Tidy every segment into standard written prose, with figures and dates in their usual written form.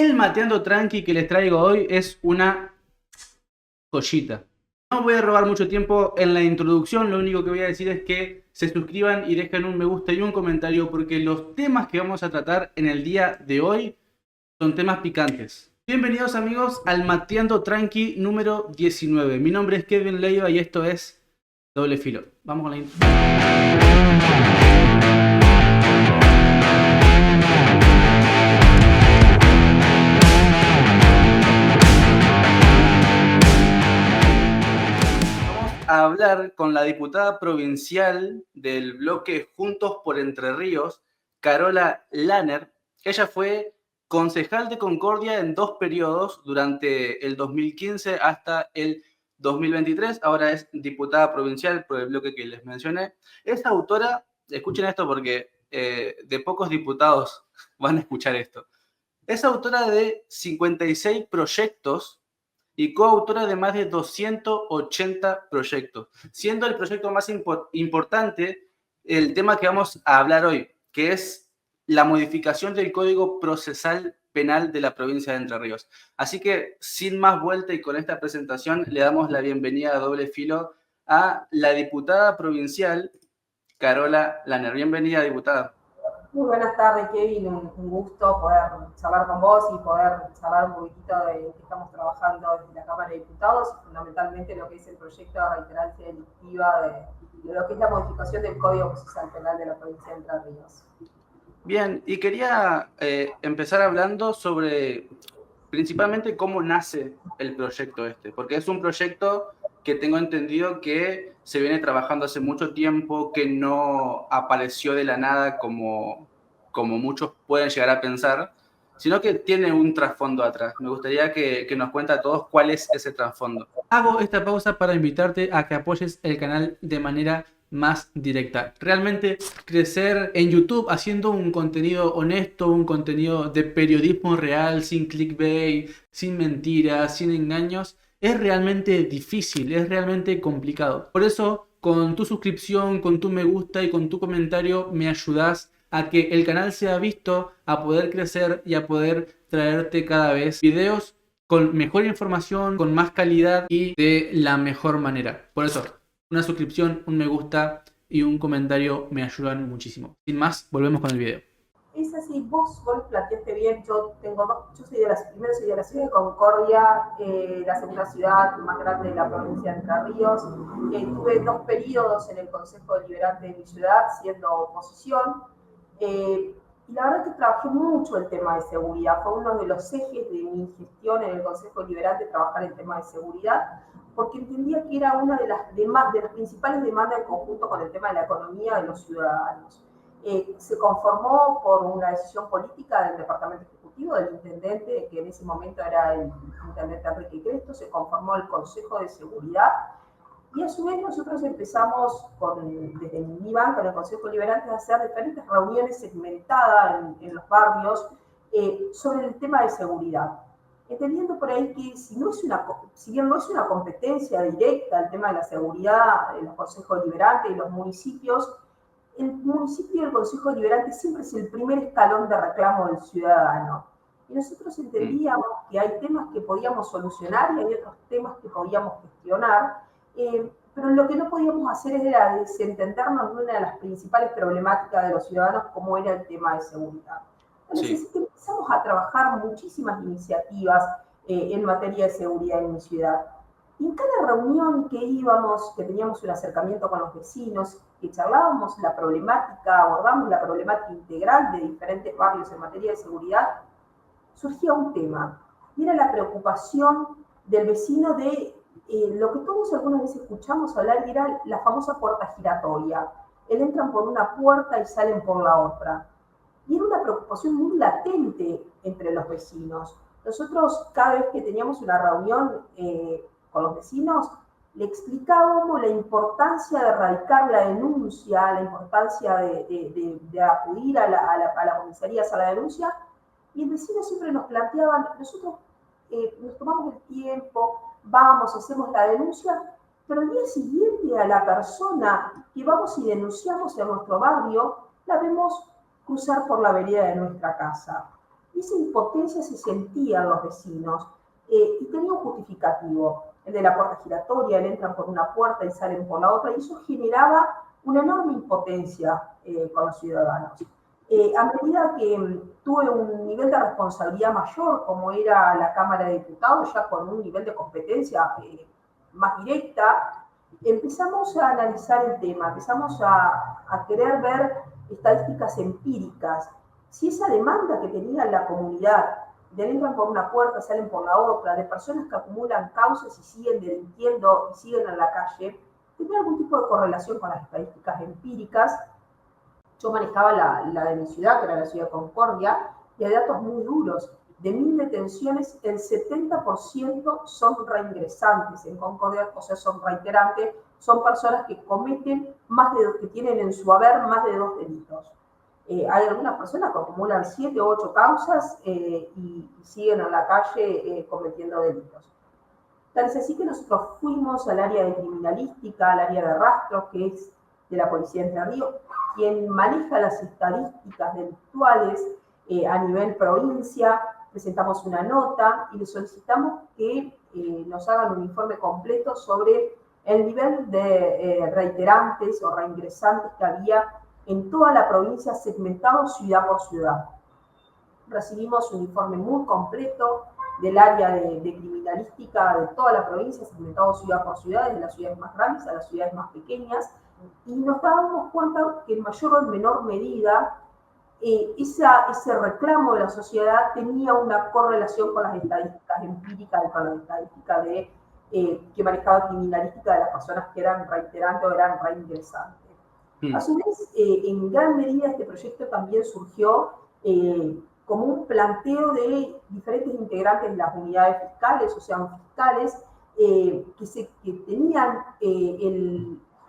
El Mateando Tranqui que les traigo hoy es una joyita. No voy a robar mucho tiempo en la introducción, lo único que voy a decir es que se suscriban y dejen un me gusta y un comentario porque los temas que vamos a tratar en el día de hoy son temas picantes. Bienvenidos amigos al Mateando Tranqui número 19. Mi nombre es Kevin Leiva y esto es Doble Filo. Vamos con la intro. A hablar con la diputada provincial del bloque Juntos por Entre Ríos, Carola Lanner. Ella fue concejal de Concordia en 2 periodos, durante el 2015 hasta el 2023. Ahora es diputada provincial por el bloque que les mencioné. Es autora, escuchen esto porque de pocos diputados van a escuchar esto. Es autora de 56 proyectos y coautora de más de 280 proyectos, siendo el proyecto más importante el tema que vamos a hablar hoy, que es la modificación del Código Procesal Penal de la provincia de Entre Ríos. Así que, sin más vuelta y con esta presentación, le damos la bienvenida a Doble Filo a la diputada provincial Carola Lanner. Bienvenida, diputada. Muy buenas tardes, Kevin. Un gusto poder charlar con vos y poder charlar un poquitito de lo que estamos trabajando desde la Cámara de Diputados, fundamentalmente lo que es el proyecto de reiterancia delictiva de lo que es la modificación del Código Procesal Penal de la provincia de Entre Ríos. Bien, y quería empezar hablando sobre principalmente cómo nace el proyecto este, porque es un proyecto que tengo entendido que se viene trabajando hace mucho tiempo, que no apareció de la nada como muchos pueden llegar a pensar, sino que tiene un trasfondo atrás. Me gustaría que nos cuente a todos cuál es ese trasfondo. Hago esta pausa para invitarte a que apoyes el canal de manera más directa. Realmente crecer en YouTube haciendo un contenido honesto, un contenido de periodismo real, sin clickbait, sin mentiras, sin engaños, es realmente difícil, es realmente complicado. Por eso, con tu suscripción, con tu me gusta y con tu comentario, me ayudas a que el canal sea visto, a poder crecer y a poder traerte cada vez videos con mejor información, con más calidad y de la mejor manera. Por eso, una suscripción, un me gusta y un comentario me ayudan muchísimo. Sin más, volvemos con el video. Es así, vos planteaste bien. Yo soy de la ciudad de Concordia, la segunda ciudad más grande de la provincia de Entre Ríos. Tuve 2 periodos en el Consejo Deliberante de mi ciudad, siendo oposición. Y la verdad que trabajé mucho el tema de seguridad. Fue uno de los ejes de mi gestión en el Consejo Deliberante, trabajar el tema de seguridad, porque entendía que era una de las principales demandas en conjunto con el tema de la economía de los ciudadanos. Se conformó por una decisión política del Departamento Ejecutivo, del intendente, que en ese momento era el intendente Enrique Cresto. Se conformó el Consejo de Seguridad y a su vez nosotros empezamos desde mi banca, en el Consejo Deliberante, a hacer diferentes reuniones segmentadas en los barrios sobre el tema de seguridad, entendiendo por ahí que si bien no es una competencia directa el tema de la seguridad en los consejos deliberantes y los municipios, el municipio y el Consejo Deliberante siempre es el primer escalón de reclamo del ciudadano. Y nosotros entendíamos que hay temas que podíamos solucionar y hay otros temas que podíamos gestionar, pero lo que no podíamos hacer era desentendernos de una de las principales problemáticas de los ciudadanos, como era el tema de seguridad. Entonces, sí, empezamos a trabajar muchísimas iniciativas en materia de seguridad en mi ciudad. Y en cada reunión que íbamos, que teníamos un acercamiento con los vecinos, que charlábamos la problemática, abordamos la problemática integral de diferentes barrios en materia de seguridad, surgía un tema, y era la preocupación del vecino de lo que todos algunas veces escuchamos hablar, y era la famosa puerta giratoria. Entran por una puerta y salen por la otra. Y era una preocupación muy latente entre los vecinos. Nosotros, cada vez que teníamos una reunión con los vecinos, le explicábamos la importancia de erradicar la denuncia, la importancia de acudir a la comisaría a hacer la denuncia, y el vecino siempre nos planteaban: nosotros nos tomamos el tiempo, vamos, hacemos la denuncia, pero al día siguiente a la persona que vamos y denunciamos en nuestro barrio, la vemos cruzar por la vereda de nuestra casa. esa impotencia se sentía en los vecinos y tenía un justificativo, el de la puerta giratoria, el entran por una puerta y salen por la otra, y eso generaba una enorme impotencia con los ciudadanos. A medida que tuve un nivel de responsabilidad mayor, como era la Cámara de Diputados, ya con un nivel de competencia más directa, empezamos a analizar el tema, empezamos a querer ver estadísticas empíricas. Si esa demanda que tenía la comunidad, de entran por una puerta, salen por la otra, de personas que acumulan causas y siguen delinquiendo y siguen en la calle, tenía algún tipo de correlación con las estadísticas empíricas. Yo manejaba la de mi ciudad, que era la ciudad de Concordia, y hay datos muy duros. De 1000 detenciones, el 70% son reingresantes en Concordia, o sea, son reiterantes, son personas que cometen que tienen en su haber más de 2 delitos. Hay algunas personas que acumulan 7 u 8 causas y siguen en la calle cometiendo delitos. Tal es así que nosotros fuimos al área de criminalística, al área de rastros, que es de la Policía de Entre Ríos, quien maneja las estadísticas delictuales a nivel provincia. Presentamos una nota y le solicitamos que nos hagan un informe completo sobre el nivel de reiterantes o reingresantes que había en toda la provincia, segmentado ciudad por ciudad. Recibimos un informe muy completo del área de criminalística de toda la provincia, segmentado ciudad por ciudad, desde las ciudades más grandes a las ciudades más pequeñas, y nos dábamos cuenta que en mayor o en menor medida ese reclamo de la sociedad tenía una correlación con las estadísticas empíricas y con las estadísticas que manejaba criminalística de las personas que eran reiterantes o eran reingresantes. A su vez, en gran medida este proyecto también surgió como un planteo de diferentes integrantes de las unidades fiscales, o sea, fiscales que tenían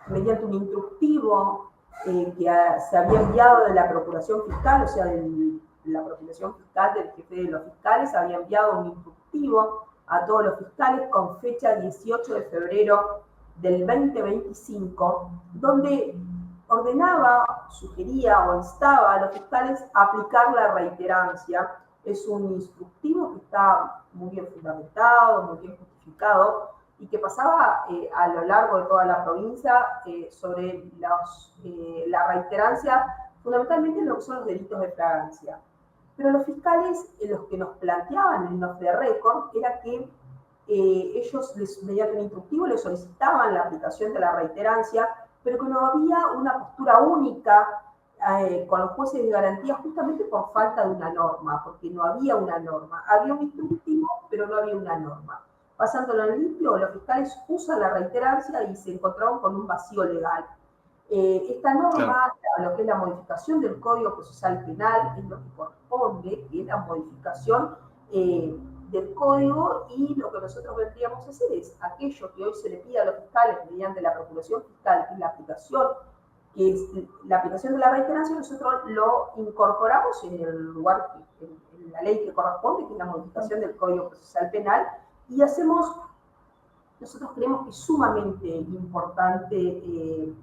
mediante un instructivo que se había enviado de la Procuración Fiscal, o sea, de la Procuración Fiscal del jefe de los fiscales, había enviado un instructivo a todos los fiscales con fecha 18 de febrero del 2025, donde ordenaba, sugería o instaba a los fiscales a aplicar la reiterancia. Es un instructivo que está muy bien fundamentado, muy bien justificado, y que pasaba a lo largo de toda la provincia sobre la reiterancia, fundamentalmente en lo que son los delitos de flagrancia. Pero los fiscales, los que nos planteaban en los de récord, era que ellos, mediante el instructivo, les solicitaban la aplicación de la reiterancia, pero que no había una postura única con los jueces de garantía justamente por falta de una norma, porque no había una norma. Había un instructivo, pero no había una norma. Pasándolo en limpio, los fiscales usan la reiterancia y se encontraron con un vacío legal. Esta norma, claro, lo que es la modificación del Código Procesal Penal, es lo que corresponde, que es la modificación del código, y lo que nosotros vendríamos a hacer es aquello que hoy se le pide a los fiscales mediante la Procuración Fiscal, que es la aplicación de la reiterancia, nosotros lo incorporamos en el lugar, en la ley que corresponde, que es la modificación del Código Procesal Penal, y nosotros creemos que es sumamente importante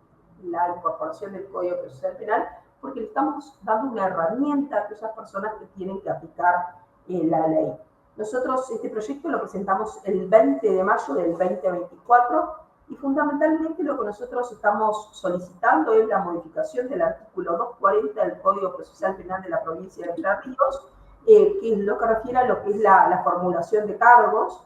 la incorporación del Código Procesal Penal, porque le estamos dando una herramienta a aquellas personas que tienen que aplicar la ley. Nosotros este proyecto lo presentamos el 20 de mayo del 2024 y fundamentalmente lo que nosotros estamos solicitando es la modificación del artículo 240 del Código Procesal Penal de la provincia de Entre Ríos, que es lo que refiere a lo que es la formulación de cargos.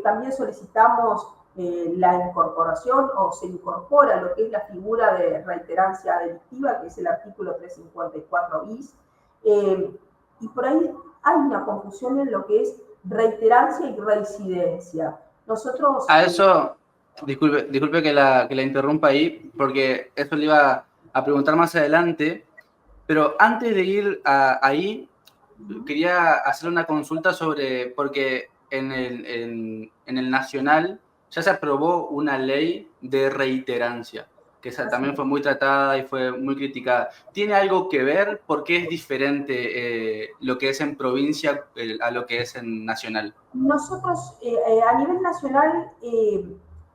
También solicitamos la incorporación, o se incorpora lo que es la figura de reiterancia delictiva, que es el artículo 354 bis, y por ahí hay una confusión en lo que es reiterancia y reincidencia. Nosotros... A eso, disculpe que la interrumpa ahí, porque eso le iba a preguntar más adelante, pero antes de ir ahí, quería hacer una consulta sobre, porque en el Nacional ya se aprobó una ley de reiterancia, que esa también fue muy tratada y fue muy criticada. ¿Tiene algo que ver? ¿Por qué es diferente lo que es en provincia a lo que es en nacional? Nosotros, a nivel nacional,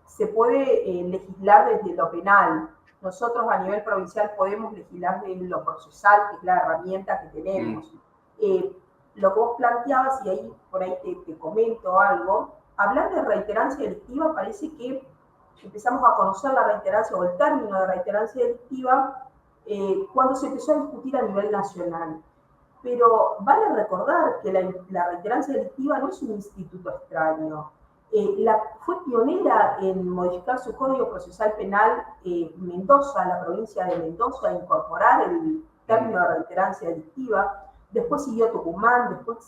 se puede legislar desde lo penal. Nosotros a nivel provincial podemos legislar desde lo procesal, que es la herramienta que tenemos. lo que vos planteabas, y ahí por ahí te comento algo, hablar de reiterancia delictiva parece que empezamos a conocer la reiterancia o el término de reiterancia delictiva cuando se empezó a discutir a nivel nacional. Pero vale recordar que la reiterancia delictiva no es un instituto extraño. Fue pionera en modificar su código procesal penal Mendoza, la provincia de Mendoza, a incorporar el término de reiterancia delictiva. Después siguió Tucumán, después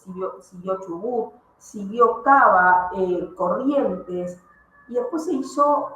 siguió Chubut, siguió Cava, Corrientes, y después se hizo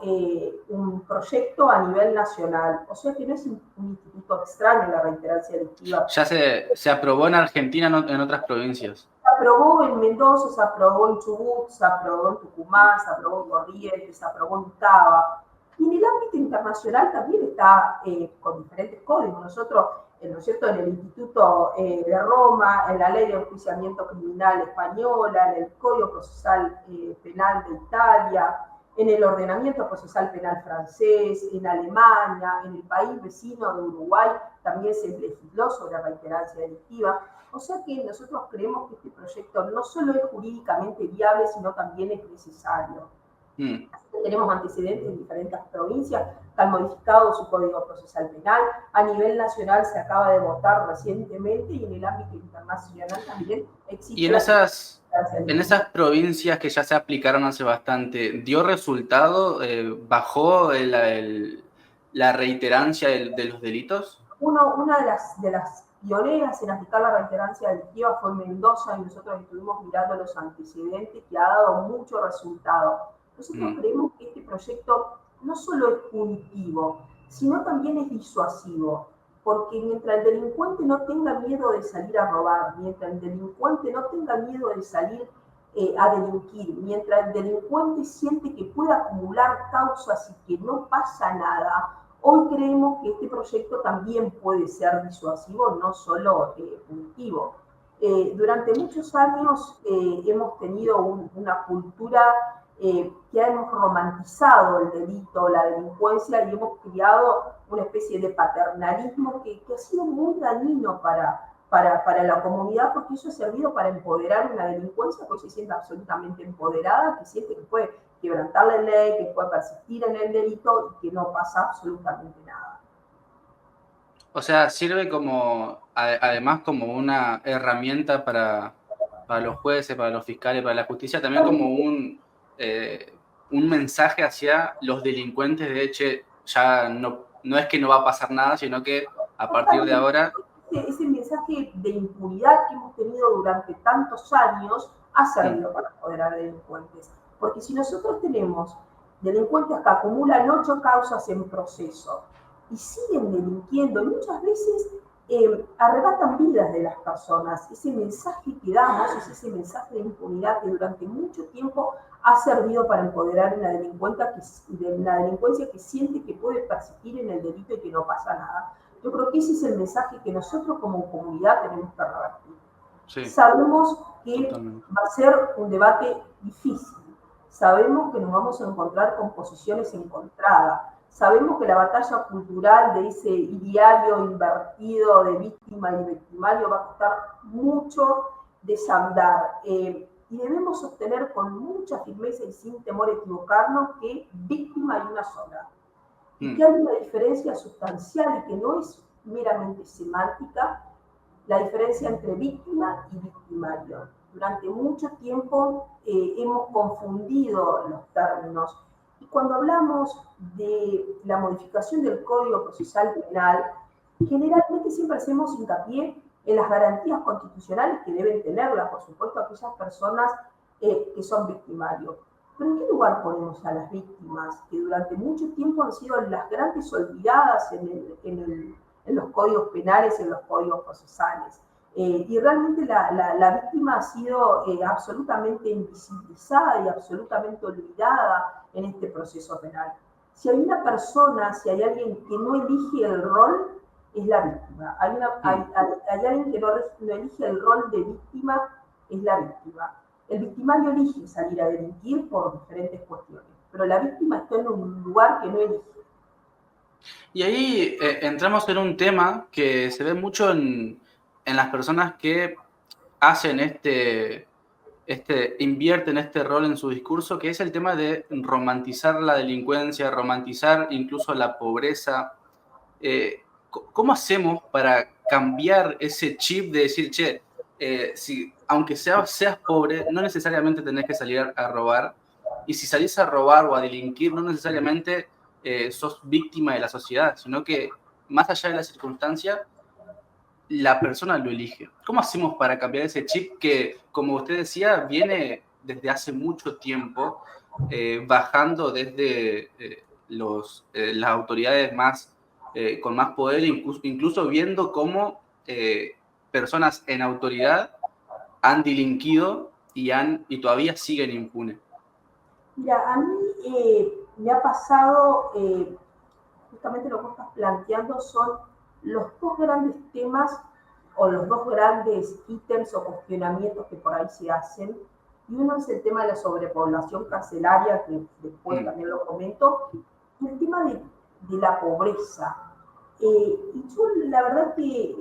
un proyecto a nivel nacional. O sea que no es un instituto extraño la reiterancia delictiva. Ya se aprobó en Argentina, en otras provincias. Se aprobó en Mendoza, se aprobó en Chubut, se aprobó en Tucumán, se aprobó en Corrientes, se aprobó en Cava. Y en el ámbito internacional también está con diferentes códigos. Nosotros, ¿no es cierto?, en el Instituto de Roma, en la Ley de Enjuiciamiento Criminal española, en el Código Procesal Penal de Italia, en el ordenamiento procesal penal francés, en Alemania, en el país vecino de Uruguay, también se legisló sobre reiterancia delictiva. O sea que nosotros creemos que este proyecto no solo es jurídicamente viable, sino también es necesario. Tenemos antecedentes en diferentes provincias que han modificado su código procesal penal. A nivel nacional se acaba de votar recientemente y en el ámbito internacional también existe. Y en esas provincias que ya se aplicaron hace bastante, ¿dio resultado? ¿Bajó la reiterancia de los delitos? Una de las pioneras en aplicar la reiterancia delictiva fue Mendoza, y nosotros estuvimos mirando los antecedentes, que ha dado mucho resultado. Nosotros creemos que este proyecto no solo es punitivo, sino también es disuasivo, porque mientras el delincuente no tenga miedo de salir a robar, mientras el delincuente no tenga miedo de salir a delinquir, mientras el delincuente siente que puede acumular causas y que no pasa nada, hoy creemos que este proyecto también puede ser disuasivo, no solo punitivo. Durante muchos años hemos tenido una cultura que hemos romantizado el delito, la delincuencia, y hemos creado una especie de paternalismo que ha sido muy dañino para la comunidad, porque eso ha servido para empoderar una delincuencia que hoy se siente absolutamente empoderada, que siente que puede quebrantar la ley, que puede persistir en el delito y que no pasa absolutamente nada. O sea, sirve además como una herramienta para los jueces, para los fiscales, para la justicia, también como un mensaje hacia los delincuentes de hecho, ya no es que no va a pasar nada, sino que a partir de ahora... Ese mensaje de impunidad que hemos tenido durante tantos años ha servido para empoderar a delincuentes. Porque si nosotros tenemos delincuentes que acumulan 8 causas en proceso y siguen delinquiendo, y muchas veces arrebatan vidas de las personas, ese mensaje que damos es ese mensaje de impunidad que durante mucho tiempo ha servido para empoderar una delincuencia que siente que puede persistir en el delito y que no pasa nada. Yo creo que ese es el mensaje que nosotros como comunidad tenemos que revertir. Sí, sabemos que va a ser un debate difícil, sabemos que nos vamos a encontrar con posiciones encontradas, sabemos que la batalla cultural de ese ideario invertido de víctima y victimario va a costar mucho desandar. Y debemos sostener con mucha firmeza y sin temor a equivocarnos que víctima hay una sola. Y que hay una diferencia sustancial y que no es meramente semántica, la diferencia entre víctima y victimario. Durante mucho tiempo hemos confundido los términos. Y cuando hablamos de la modificación del Código Procesal Penal, generalmente siempre hacemos hincapié en las garantías constitucionales que deben tenerlas, por supuesto, aquellas personas que son victimarios. ¿Pero en qué lugar ponemos a las víctimas que durante mucho tiempo han sido las grandes olvidadas en los códigos penales, en los códigos procesales? Y realmente la víctima ha sido absolutamente invisibilizada y absolutamente olvidada en este proceso penal. Si hay una persona, si hay alguien que no elige el rol, es la víctima. Hay alguien que no elige el rol de víctima, es la víctima. El victimario elige salir a delinquir por diferentes cuestiones, pero la víctima está en un lugar que no elige. Y ahí entramos en un tema que se ve mucho en las personas que hacen invierten este rol en su discurso, que es el tema de romantizar la delincuencia, romantizar incluso la pobreza. ¿Cómo hacemos para cambiar ese chip de decir, che, si, aunque seas pobre, no necesariamente tenés que salir a robar, y si salís a robar o a delinquir, no necesariamente sos víctima de la sociedad, sino que más allá de la circunstancia, la persona lo elige? ¿Cómo hacemos para cambiar ese chip que, como usted decía, viene desde hace mucho tiempo, bajando desde las autoridades con más poder, incluso viendo cómo personas en autoridad han delinquido y todavía siguen impunes? Mira, a mí me ha pasado, justamente lo que estás planteando son los dos grandes temas o los dos grandes ítems o cuestionamientos que por ahí se hacen. Y uno es el tema de la sobrepoblación carcelaria, que después también lo comento, y el tema de la pobreza. Y yo, la verdad que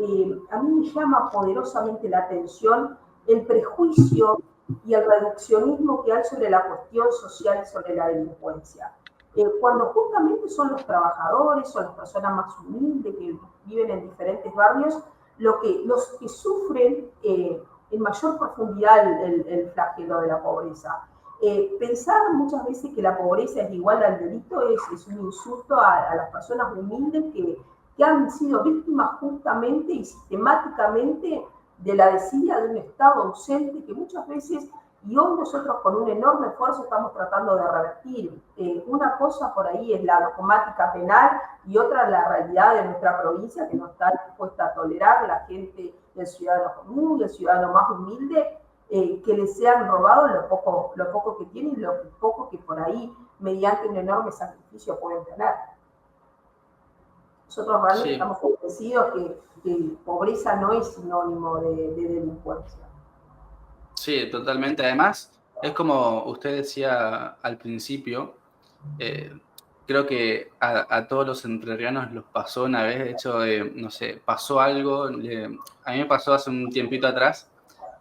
a mí me llama poderosamente la atención el prejuicio y el reduccionismo que hay sobre la cuestión social y sobre la delincuencia. Cuando justamente son los trabajadores o las personas más humildes que viven en diferentes barrios los que sufren en mayor profundidad el flagelo de la pobreza. Pensar muchas veces que la pobreza es igual al delito es un insulto a las personas humildes que han sido víctimas justamente y sistemáticamente de la desidia de un Estado ausente que muchas veces, y hoy nosotros con un enorme esfuerzo estamos tratando de revertir. Una cosa por ahí es la dogmática penal y otra la realidad de nuestra provincia que no está dispuesta a tolerar la gente, el ciudadano común, el ciudadano más humilde, que les sean robado lo poco que tienen y lo poco que por ahí mediante un enorme sacrificio pueden tener. Nosotros realmente estamos convencidos que pobreza no es sinónimo de delincuencia. Sí, totalmente. Además, es como usted decía al principio, creo que a todos los entrerrianos los pasó una vez, de hecho, no sé, pasó algo, a mí me pasó hace un tiempito atrás,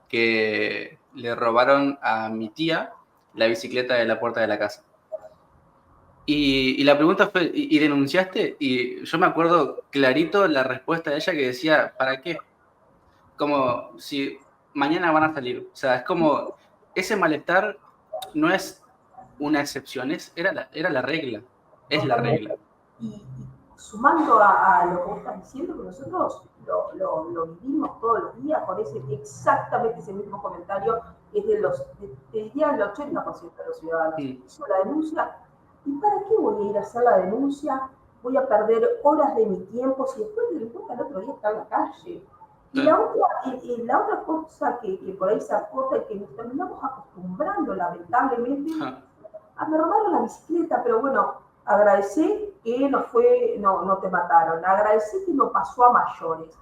que le robaron a mi tía la bicicleta de la puerta de la casa. Y la pregunta fue, ¿y denunciaste? Y yo me acuerdo clarito la respuesta de ella que decía, ¿para qué? Como si mañana van a salir. O sea, es como, ese malestar no es una excepción, era la regla, es la regla. Y sumando a lo que vos estás diciendo, que nosotros lo vivimos todos los días con exactamente ese mismo comentario, es te diría el 80% de los ciudadanos. Hizo la denuncia, ¿y para qué voy a ir a hacer la denuncia? Voy a perder horas de mi tiempo si después el delincuente al otro día está en la calle. Y la otra cosa que por ahí se aporta es que nos terminamos acostumbrando, lamentablemente, a me robaron la bicicleta, pero bueno, agradecí que no te mataron, agradecí que no pasó a mayores.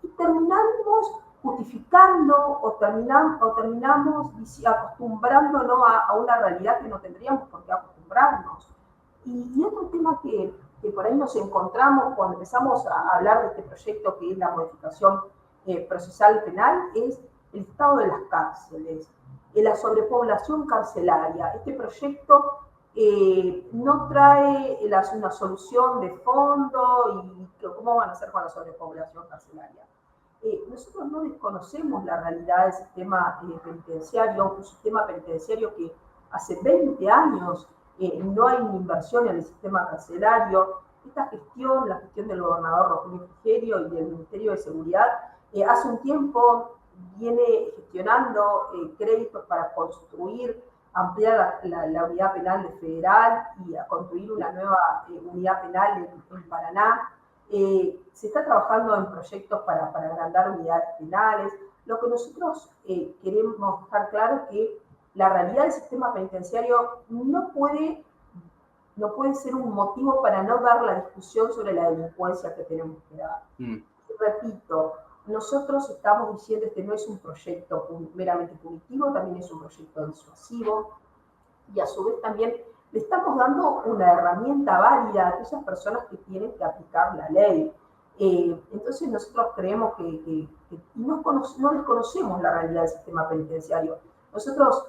Y terminamos justificando o terminamos acostumbrándonos a una realidad que no tendríamos por qué acostumbrarnos. Y otro tema que por ahí nos encontramos cuando empezamos a hablar de este proyecto que es la modificación procesal penal es el estado de las cárceles, la sobrepoblación carcelaria. Este proyecto no trae una solución de fondo y cómo van a hacer con la sobrepoblación carcelaria. Nosotros no desconocemos la realidad del sistema penitenciario, un sistema penitenciario que hace 20 años no hay una inversión en el sistema carcelario. Esta gestión, la gestión del gobernador Rogelio Frigerio y del Ministerio de Seguridad, hace un tiempo viene gestionando créditos para construir, ampliar la unidad penal de Federal y a construir una nueva unidad penal en Paraná. Se está trabajando en proyectos para agrandar unidades penales. Lo que nosotros queremos dejar claro es que la realidad del sistema penitenciario no puede ser un motivo para no dar la discusión sobre la delincuencia que tenemos que dar. Repito, nosotros estamos diciendo que no es un proyecto meramente punitivo, también es un proyecto disuasivo y a su vez también le estamos dando una herramienta válida a aquellas personas que tienen que aplicar la ley. Entonces nosotros creemos que no desconocemos la realidad del sistema penitenciario. Nosotros,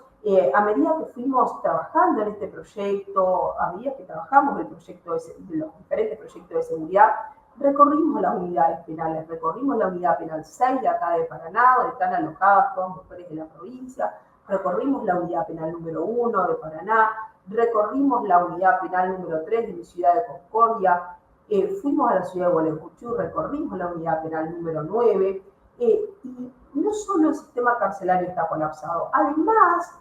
a medida que fuimos trabajando en este proyecto, a medida que trabajamos el proyecto de los diferentes proyectos de seguridad, recorrimos las unidades penales, recorrimos la unidad penal 6 de acá de Paraná, donde están alojadas todas mujeres de la provincia, recorrimos la unidad penal número 1 de Paraná, recorrimos la unidad penal número 3 de mi ciudad de Concordia, fuimos a la ciudad de Gualeguaychú, recorrimos la unidad penal número 9, y no solo el sistema carcelario está colapsado, además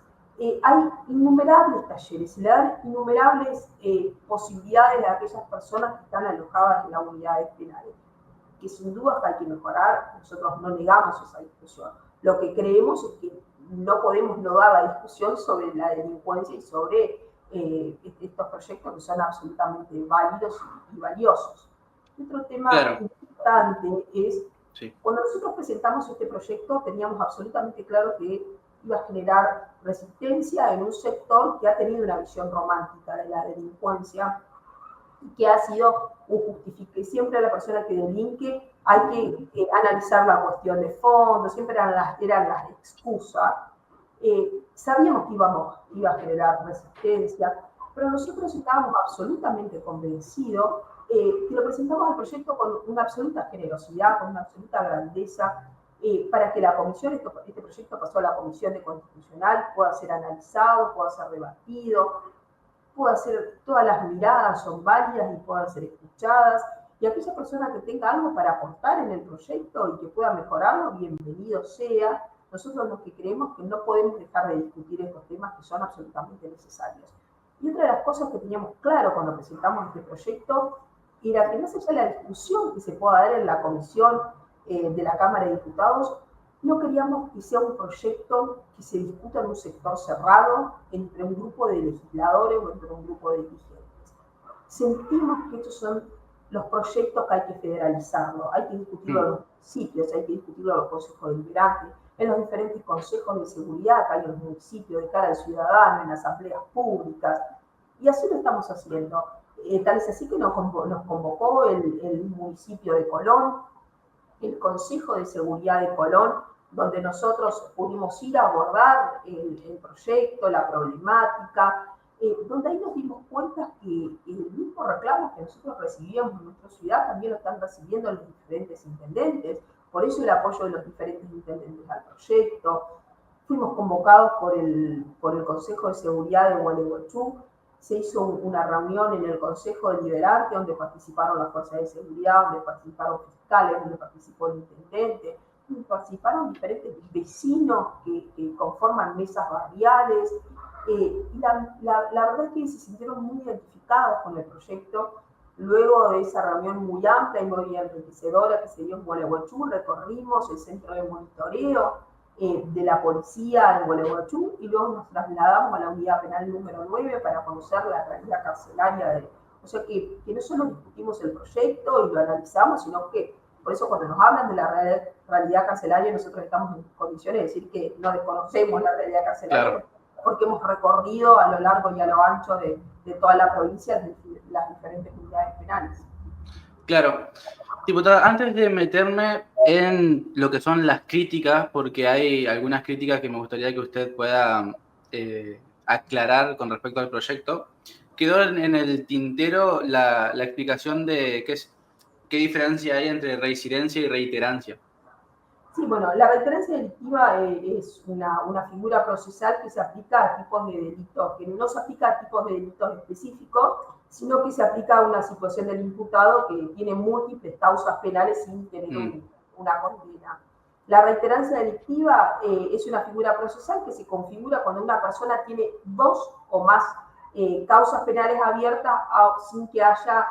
hay innumerables talleres, le dan innumerables posibilidades a aquellas personas que están alojadas en las unidades penales, que sin duda hay que mejorar, nosotros no negamos esa discusión. Lo que creemos es que no podemos no dar la discusión sobre la delincuencia y sobre estos proyectos que son absolutamente válidos y valiosos. Otro tema importante es, cuando nosotros presentamos este proyecto, teníamos absolutamente claro que iba a generar resistencia en un sector que ha tenido una visión romántica de la delincuencia y que ha sido un justifique. Siempre a la persona que delinque hay que analizar la cuestión de fondo, siempre eran las excusas. Sabíamos que iba a generar resistencia, pero nosotros estábamos absolutamente convencidos que lo presentamos al proyecto con una absoluta generosidad, con una absoluta grandeza, para que la comisión, este proyecto pasó a la Comisión de Constitucional, pueda ser analizado, pueda ser debatido, pueda ser, todas las miradas son válidas y puedan ser escuchadas, y aquella persona que tenga algo para aportar en el proyecto y que pueda mejorarlo, bienvenido sea. Nosotros lo que creemos que no podemos dejar de discutir estos temas que son absolutamente necesarios. Y otra de las cosas que teníamos claro cuando presentamos este proyecto era que más allá de la discusión que se pueda dar en la comisión de la Cámara de Diputados, no queríamos que sea un proyecto que se discuta en un sector cerrado entre un grupo de legisladores o entre un grupo de dirigentes. Sentimos que estos son los proyectos que hay que federalizarlos, hay que discutirlo en los municipios, hay que discutirlo en los consejos deliberantes, en los diferentes consejos de seguridad que hay en los municipios, de cara al ciudadano, en las asambleas públicas, y así lo estamos haciendo. Tal es así que nos convocó el municipio de Colón, el Consejo de Seguridad de Colón, donde nosotros pudimos ir a abordar el proyecto, la problemática, donde ahí nos dimos cuenta que el mismo reclamo que nosotros recibíamos en nuestra ciudad también lo están recibiendo los diferentes intendentes, por eso el apoyo de los diferentes intendentes al proyecto. Fuimos convocados por el Consejo de Seguridad de Gualeguaychú, se hizo una reunión en el Consejo Deliberante donde participaron las fuerzas de seguridad, donde participaron fiscales, donde participó el intendente, donde participaron diferentes vecinos que conforman mesas barriales, y la verdad es que se sintieron muy identificados con el proyecto. Luego de esa reunión muy amplia y muy enriquecedora que se dio en Gualeguaychú, recorrimos el centro de monitoreo de la policía en Gualeguaychú y luego nos trasladamos a la unidad penal número 9 para conocer la realidad carcelaria. O sea que no solo discutimos el proyecto y lo analizamos, sino que por eso cuando nos hablan de la realidad carcelaria nosotros estamos en condiciones de decir que no desconocemos la realidad carcelaria, claro, porque hemos recorrido a lo largo y a lo ancho de toda la provincia las diferentes unidades penales. Claro. Diputada, antes de meterme en lo que son las críticas, porque hay algunas críticas que me gustaría que usted pueda aclarar con respecto al proyecto, quedó en el tintero la explicación de qué diferencia hay entre reincidencia y reiterancia. Sí, bueno, la reiterancia delictiva es una figura procesal que se aplica a tipos de delitos, que no se aplica a tipos de delitos específicos, sino que se aplica a una situación del imputado que tiene múltiples causas penales sin tener una condena. La reiterancia delictiva es una figura procesal que se configura cuando una persona tiene 2 o más causas penales abiertas sin que haya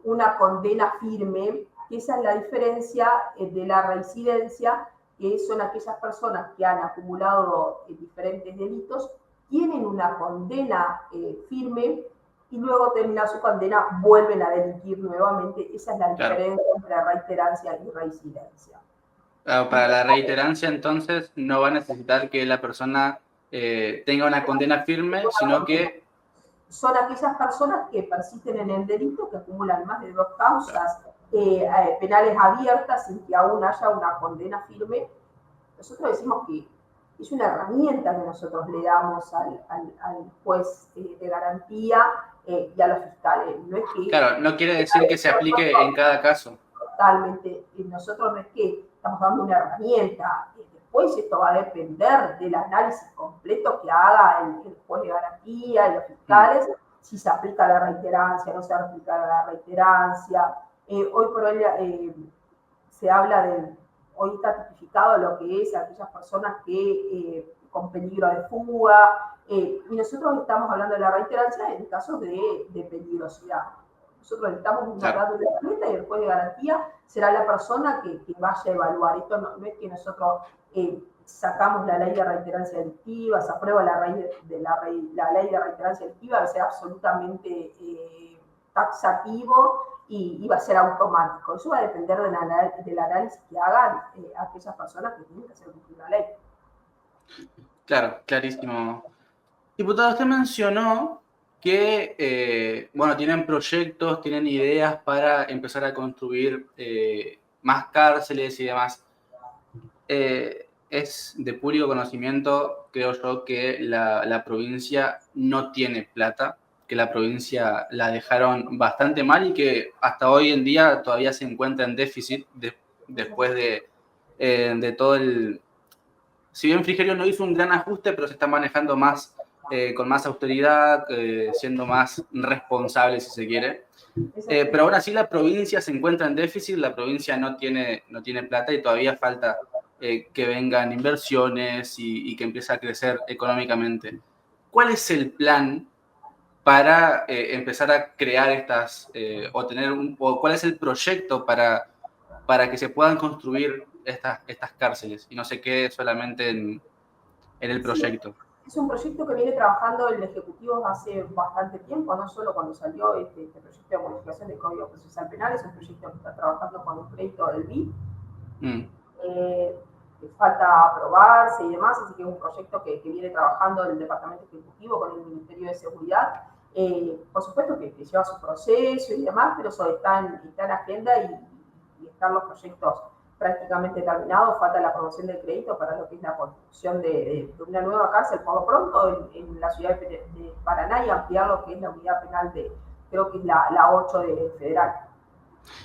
una condena firme. Esa es la diferencia de la reincidencia, que son aquellas personas que han acumulado diferentes delitos, tienen una condena firme y luego termina su condena, vuelven a delinquir nuevamente. Esa es la diferencia entre reiterancia y reincidencia. Para la reiterancia, entonces, no va a necesitar que la persona tenga una condena firme, sino que... Son aquellas personas que persisten en el delito, que acumulan más de 2 causas penales abiertas sin que aún haya una condena firme. Nosotros decimos que es una herramienta que nosotros le damos al juez de garantía y a los fiscales. No es que, claro, no quiere decir que se aplique en cada caso. Totalmente. Nosotros no es que estamos dando una herramienta. Después esto va a depender del análisis completo que haga el juez de garantía y los fiscales, si se aplica la reiterancia, no se aplica la reiterancia. Hoy por hoy se habla de, hoy está tipificado lo que es aquellas personas que con peligro de fuga, y nosotros estamos hablando de la reiterancia en casos de peligrosidad. Nosotros estamos dando una herramienta y el juez de garantía será la persona que vaya a evaluar. Esto no es que nosotros sacamos la ley de reiterancia delictiva, se aprueba la ley de reiterancia delictiva, que sea absolutamente taxativo y va a ser automático. Eso va a depender del análisis que hagan aquellas personas que tienen que hacer cumplir la ley. Claro, clarísimo. Diputado, usted mencionó que, bueno, tienen proyectos, tienen ideas para empezar a construir más cárceles y demás. Es de público conocimiento, creo yo, que la provincia no tiene plata, que la provincia la dejaron bastante mal y que hasta hoy en día todavía se encuentra en déficit después de todo el... Si bien Frigerio no hizo un gran ajuste, pero se está manejando más con más autoridad, siendo más responsable, si se quiere. Pero aún así la provincia se encuentra en déficit, la provincia no tiene plata y todavía falta que vengan inversiones y que empiece a crecer económicamente. ¿Cuál es el plan para empezar a crear estas, o cuál es el proyecto para que se puedan construir estas cárceles y no se quede solamente en el proyecto? Sí. Es un proyecto que viene trabajando el Ejecutivo hace bastante tiempo, no solo cuando salió este proyecto de modificación del Código Procesal Penal, es un proyecto que está trabajando con un crédito del BID. Falta aprobarse y demás, así que es un proyecto que viene trabajando el Departamento Ejecutivo con el Ministerio de Seguridad. Por supuesto que lleva su proceso y demás, pero eso está en agenda y están los proyectos prácticamente terminados. Falta la aprobación del crédito para lo que es la construcción de una nueva cárcel, por lo pronto, en la ciudad de Paraná, y ampliar lo que es la unidad penal de, creo que es la 8 de Federal.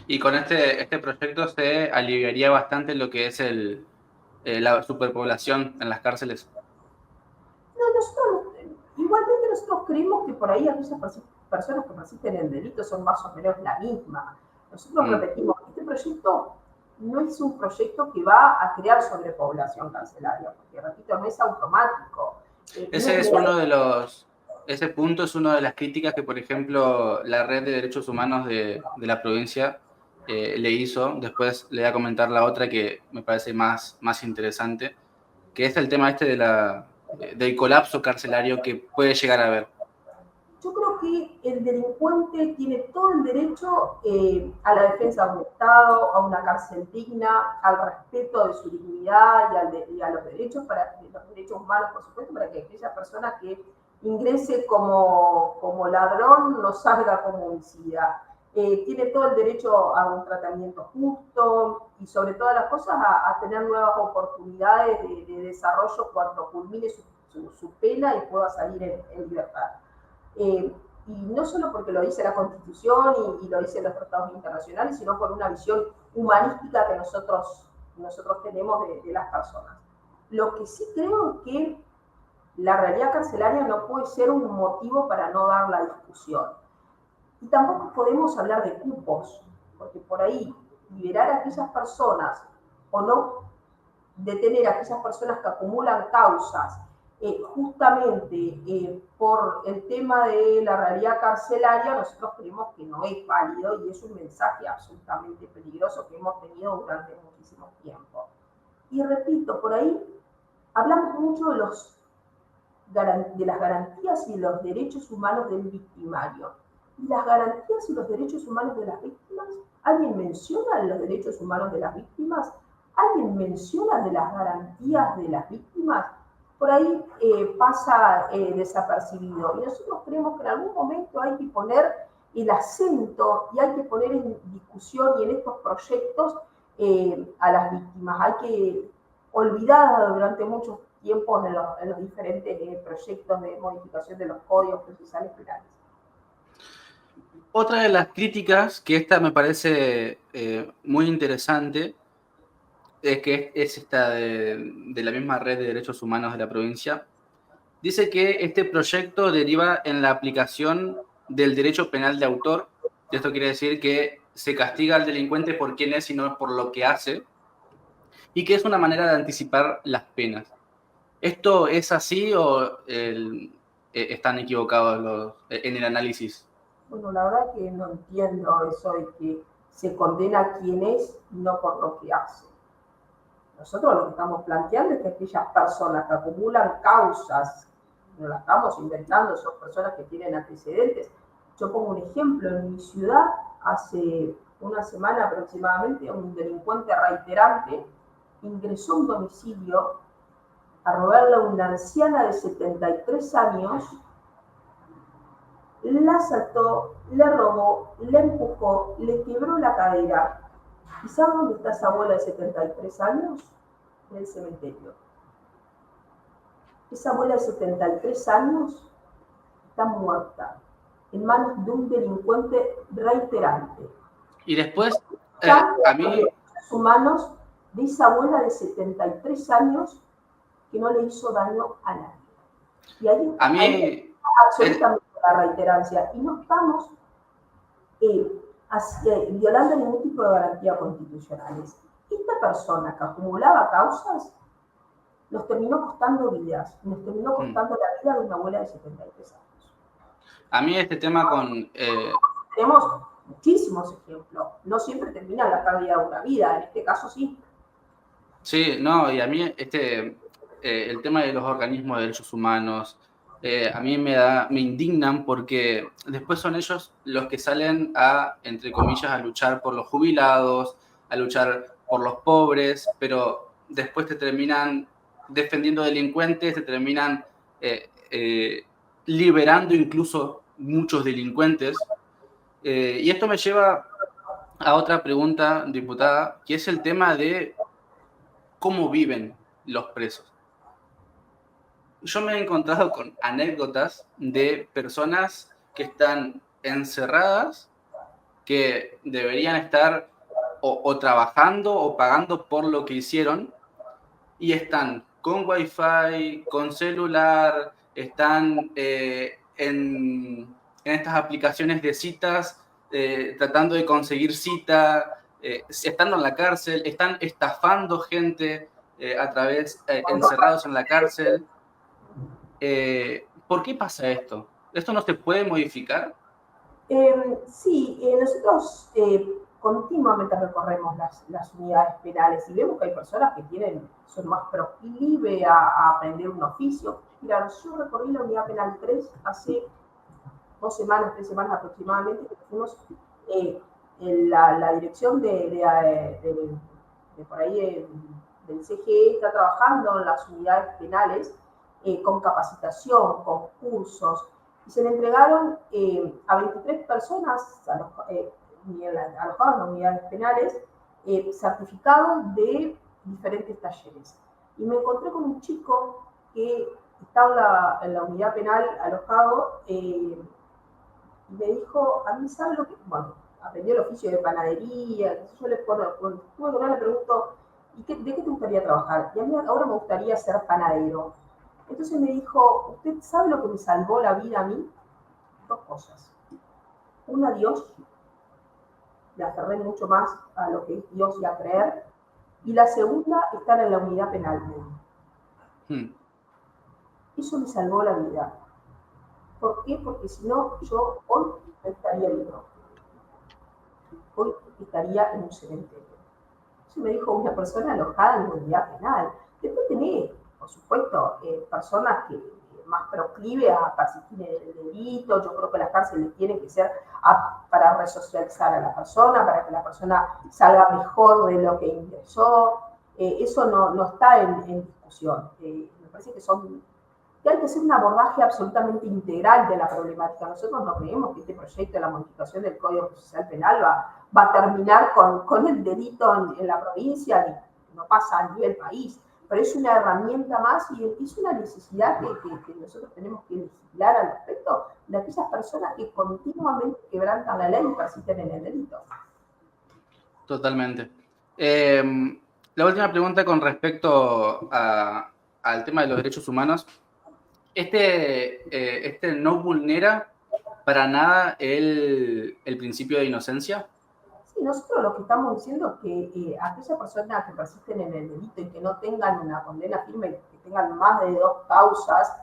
Y con este proyecto se aliviaría bastante lo que es la superpoblación en las cárceles. No, igualmente nosotros creemos que por ahí aquellas personas que persisten en delitos son más o menos la misma. Nosotros repetimos, este proyecto no es un proyecto que va a crear sobrepoblación carcelaria, porque, repito, no es automático. Ese punto es una de las críticas que, por ejemplo, la Red de Derechos Humanos de la provincia le hizo. Después le voy a comentar la otra que me parece más interesante, que es el tema del colapso carcelario que puede llegar a haber. Yo creo que el delincuente tiene todo el derecho a la defensa de un Estado, a una cárcel digna, al respeto de su dignidad y a los derechos humanos, por supuesto, para que aquella persona que ingrese como ladrón no salga como homicida. Tiene todo el derecho a un tratamiento justo y, sobre todas las cosas, a tener nuevas oportunidades de desarrollo cuando culmine su pena y pueda salir en libertad. Y no solo porque lo dice la Constitución y lo dicen los tratados internacionales, sino por una visión humanística que nosotros tenemos de las personas. Lo que sí creo es que la realidad carcelaria no puede ser un motivo para no dar la discusión. Y tampoco podemos hablar de cupos, porque por ahí liberar a aquellas personas o no detener a aquellas personas que acumulan causas justamente por el tema de la realidad carcelaria, nosotros creemos que no es válido y es un mensaje absolutamente peligroso que hemos tenido durante muchísimo tiempo. Y repito, por ahí hablamos mucho de las garantías y los derechos humanos del victimario. ¿Y las garantías y los derechos humanos de las víctimas? ¿Alguien menciona los derechos humanos de las víctimas? ¿Alguien menciona de las garantías de las víctimas? Por ahí pasa desapercibido. Y nosotros creemos que en algún momento hay que poner el acento y hay que poner en discusión y en estos proyectos a las víctimas. Hay que olvidar durante muchos tiempos en los diferentes proyectos de modificación de los códigos procesales penales. Otra de las críticas, que esta me parece muy interesante, es que es esta de la misma red de derechos humanos de la provincia, dice que este proyecto deriva en la aplicación del derecho penal de autor. Esto quiere decir que se castiga al delincuente por quién es y no por lo que hace, y que es una manera de anticipar las penas. ¿Esto es así o están equivocados en el análisis? Bueno, la verdad que no entiendo eso de que se condena a quien es y no por lo que hace. Nosotros lo que estamos planteando es que aquellas personas que acumulan causas, no las estamos inventando, son personas que tienen antecedentes. Yo pongo un ejemplo, en mi ciudad, hace una semana aproximadamente, un delincuente reiterante ingresó a un domicilio a robarle a una anciana de 73 años, la asaltó, le robó, le empujó, le quebró la cadera. ¿Y saben dónde está esa abuela de 73 años? En el cementerio. Esa abuela de 73 años está muerta en manos de un delincuente reiterante. Y después, a mí... Los humanos de esa abuela de 73 años que no le hizo daño a nadie. Y ahí a mí hay absolutamente la reiterancia. Y no estamos violando ningún tipo de garantía constitucionales. Esta persona que acumulaba causas nos terminó costando vidas, nos terminó costando la vida de una abuela de 73 años. A mí este tema con... Tenemos muchísimos ejemplos. No siempre termina la pérdida de una vida, en este caso sí. Sí, no, y a mí el tema de los organismos de derechos humanos, a mí me indignan porque después son ellos los que salen a, entre comillas, a luchar por los jubilados, a luchar por los pobres, pero después te terminan defendiendo delincuentes, te terminan liberando incluso muchos delincuentes. Y esto me lleva a otra pregunta, diputada, que es el tema de cómo viven los presos. Yo me he encontrado con anécdotas de personas que están encerradas, que deberían estar o trabajando o pagando por lo que hicieron, y están con wifi, con celular, están en estas aplicaciones de citas, tratando de conseguir cita, estando en la cárcel, están estafando gente a través, encerrados en la cárcel. ¿Por qué pasa esto? ¿Esto no se puede modificar? Sí, nosotros continuamente recorremos las unidades penales y vemos que hay personas que son más proclive a aprender un oficio. Mira, yo recorrí la unidad penal 3 hace 2 semanas, 3 semanas aproximadamente, que fuimos en la dirección de por ahí del CGE está trabajando en las unidades penales con capacitación, con cursos, y se le entregaron a 23 personas alojadas en unidades penales certificados de diferentes talleres. Y me encontré con un chico que estaba en la unidad penal alojado y me dijo, a mí sabe lo que, bueno, aprendió el oficio de panadería, yo cuando estuve con él le pregunto, ¿y de qué te gustaría trabajar? Y a mí ahora me gustaría ser panadero. Entonces me dijo, ¿usted sabe lo que me salvó la vida a mí? 2 cosas. Una, Dios, me aferré mucho más a lo que es Dios y a creer. Y la segunda, estar en la unidad penal. Eso me salvó la vida. ¿Por qué? Porque si no, yo hoy no estaría vivo. Hoy estaría en un cementerio. Eso me dijo una persona alojada en la unidad penal. Después tenés, por supuesto, personas que más proclive a persistir en el delito. Yo creo que las cárceles tienen que ser para resocializar a la persona, para que la persona salga mejor de lo que ingresó. Eso no está en discusión. Me parece que que hay que hacer un abordaje absolutamente integral de la problemática. Nosotros no creemos que este proyecto de la modificación del Código Procesal Penal va a terminar con el delito en la provincia, no pasa a nivel país, pero es una herramienta más y es una necesidad que nosotros tenemos que legislar al respecto de aquellas personas que continuamente quebrantan la ley y persisten en el delito. Totalmente. La última pregunta con respecto al tema de los derechos humanos. Este no vulnera para nada el principio de inocencia. Sí, nosotros lo que estamos diciendo es que aquellas personas que persisten en el delito y que no tengan una condena firme, que tengan más de 2 causas,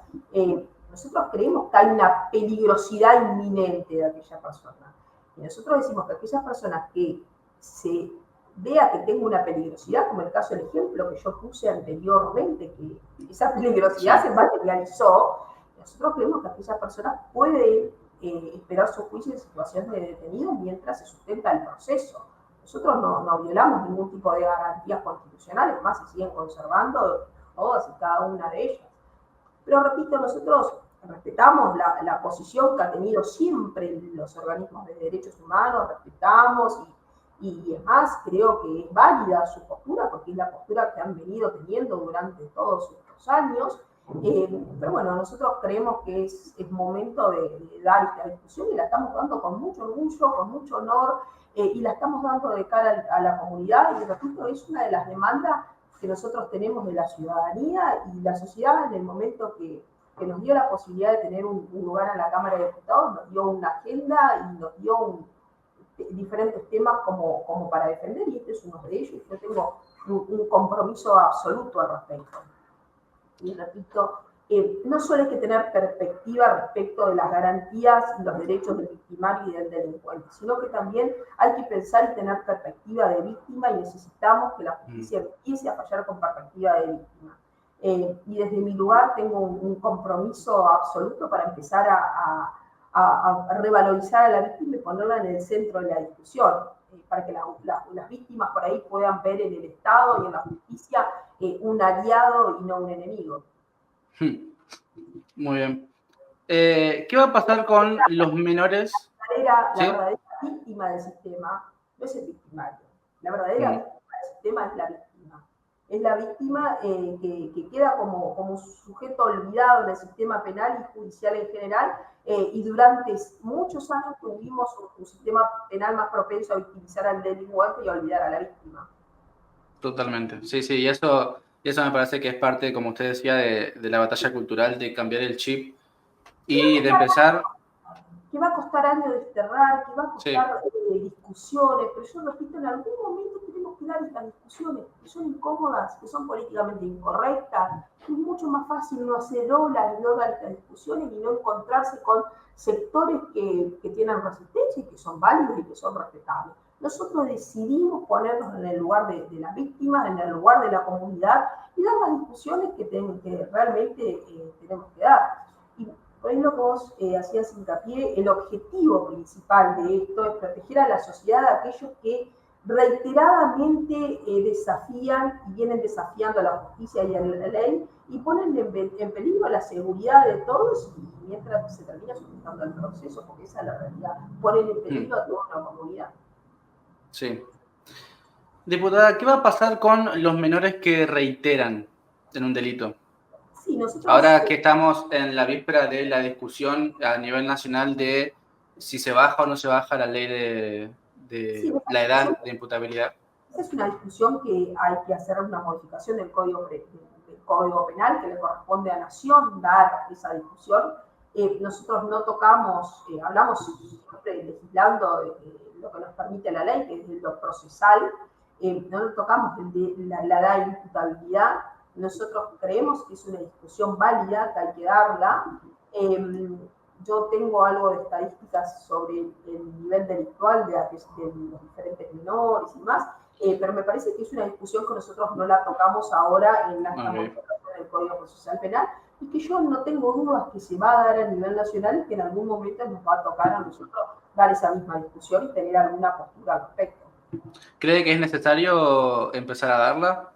nosotros creemos que hay una peligrosidad inminente de aquella persona. Y nosotros decimos que aquellas personas que se vea que tenga una peligrosidad, como el caso del ejemplo que yo puse anteriormente, que esa peligrosidad se materializó, nosotros creemos que aquellas personas pueden esperar su juicio en situación de detenido mientras se sustenta el proceso. Nosotros no violamos ningún tipo de garantías constitucionales, más se siguen conservando todas y cada una de ellas. Pero repito, nosotros respetamos la posición que ha tenido siempre los organismos de derechos humanos, respetamos y es más, creo que es válida su postura, porque es la postura que han venido teniendo durante todos estos años. Pero bueno, nosotros creemos que es momento de dar esta discusión y la estamos dando con mucho orgullo, con mucho honor, y la estamos dando de cara a la comunidad, y repito, es una de las demandas que nosotros tenemos de la ciudadanía y la sociedad en el momento que nos dio la posibilidad de tener un lugar en la Cámara de Diputados, nos dio una agenda y nos dio diferentes temas como para defender, y este es uno de ellos. Yo tengo un compromiso absoluto al respecto. Y repito, no solo hay que tener perspectiva respecto de las garantías y los derechos del victimario y del delincuente, sino que también hay que pensar y tener perspectiva de víctima, y necesitamos que la justicia empiece a fallar con perspectiva de víctima. Y desde mi lugar tengo un compromiso absoluto para empezar a revalorizar a la víctima y ponerla en el centro de la discusión, para que las víctimas por ahí puedan ver en el Estado y en la justicia un aliado y no un enemigo. Muy bien. ¿Qué va a pasar con los menores? La verdadera víctima del sistema no es el victimario. La verdadera víctima del sistema es la víctima. Es la víctima que queda como sujeto olvidado en el sistema penal y judicial en general, y durante muchos años tuvimos un sistema penal más propenso a victimizar al delincuente y a olvidar a la víctima. Totalmente, sí, y eso me parece que es parte, como usted decía, de la batalla cultural, de cambiar el chip y de empezar... Que va a costar años desterrar, que va a costar discusiones, pero yo repito, en algún momento tenemos que dar estas discusiones, que son incómodas, que son políticamente incorrectas, que es mucho más fácil no hacer olas y no dar estas discusiones y no encontrarse con sectores que tienen resistencia y que son válidos y que son respetables. Nosotros decidimos ponernos en el lugar de las víctimas, en el lugar de la comunidad, y dar las discusiones que realmente tenemos que dar. Y por ahí lo que vos hacías hincapié, el objetivo principal de esto es proteger a la sociedad a aquellos que reiteradamente desafían y vienen desafiando a la justicia y a la ley y ponen en peligro la seguridad de todos, y mientras se termina sustentando el proceso, porque esa es la realidad, ponen en peligro a toda una comunidad. Sí. Diputada, ¿qué va a pasar con los menores que reiteran en un delito? Sí, nosotros, ahora que estamos en la víspera de la discusión a nivel nacional de si se baja o no se baja la ley de la edad de imputabilidad. Esa es una discusión que hay que hacer una modificación del Código Penal, que le corresponde a Nación dar esa discusión. Nosotros no tocamos, hablamos siempre legislando lo que nos permite la ley, que es lo procesal, no tocamos la edad de imputabilidad. Nosotros creemos que es una discusión válida, que hay que darla. Yo tengo algo de estadísticas sobre el nivel delictual de los diferentes menores y más, pero me parece que es una discusión que nosotros no la tocamos ahora en la modificación del Código Procesal Penal, y que yo no tengo dudas que se va a dar a nivel nacional y que en algún momento nos va a tocar a nosotros dar esa misma discusión y tener alguna postura al respecto. ¿Cree que es necesario empezar a darla?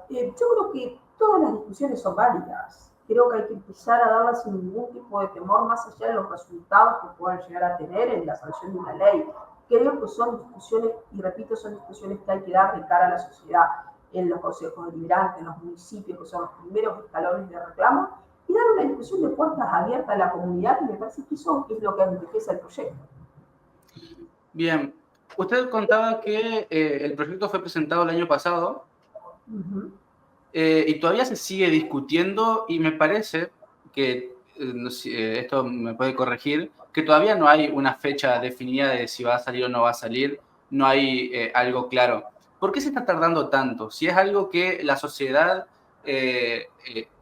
Yo creo que todas las discusiones son válidas. creo que hay que empezar a darla sin ningún tipo de temor, más allá de los resultados que puedan llegar a tener en la sanción de una ley. Creo que son discusiones, y repito, son discusiones que hay que dar de cara a la sociedad, en los consejos deliberantes, en los municipios, que son los primeros escalones de reclamo, y dar una discusión de puertas abiertas a la comunidad, y me parece que eso es lo que enriquece el proyecto. Bien, usted contaba que el proyecto fue presentado el año pasado y todavía se sigue discutiendo y me parece que, no sé, esto me puede corregir, que todavía no hay una fecha definida de si va a salir o no va a salir, no hay algo claro. ¿Por qué se está tardando tanto? Si es algo que la sociedad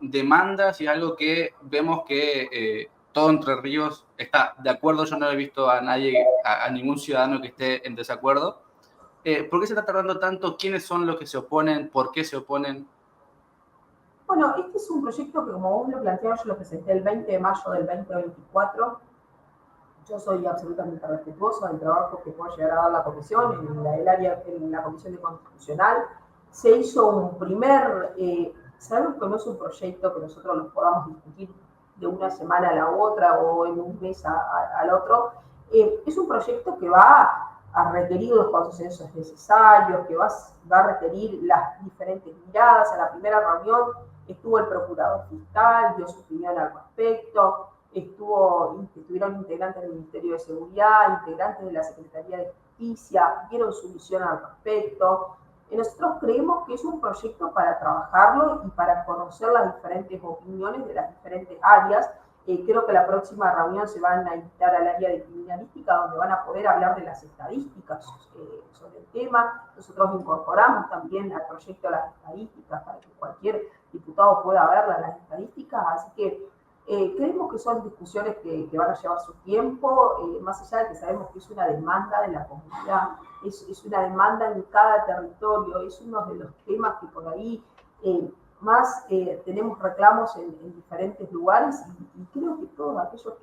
demanda, si es algo que vemos que todo Entre Ríos está de acuerdo, yo no he visto a nadie, a ningún ciudadano que esté en desacuerdo. ¿Por qué se está tardando tanto? ¿Quiénes son los que se oponen? ¿Por qué se oponen? Bueno, este es un proyecto que, como vos lo planteabas, yo lo presenté el 20 de mayo del 2024. Yo soy absolutamente respetuosa del trabajo que pueda llegar a dar la comisión, en la comisión de constitucional. Se hizo un primer, sabemos que no es un proyecto que nosotros los podamos discutir de una semana a la otra o en un mes al otro. Es un proyecto que va a requerir los consensos necesarios, que va a requerir las diferentes miradas. En la primera reunión estuvo el procurador fiscal, dio su opinión al respecto. Estuvieron integrantes del Ministerio de Seguridad, integrantes de la Secretaría de Justicia, dieron su visión al respecto. Nosotros creemos que es un proyecto para trabajarlo y para conocer las diferentes opiniones de las diferentes áreas. Creo que la próxima reunión se van a invitar al área de criminalística, donde van a poder hablar de las estadísticas sobre el tema. Nosotros incorporamos también al proyecto las estadísticas para que cualquier diputado pueda verlas, las estadísticas, así que creemos que son discusiones que van a llevar su tiempo, más allá de que sabemos que es una demanda de la comunidad, es una demanda en cada territorio, es uno de los temas que por ahí más tenemos reclamos en diferentes lugares y creo que todos aquellos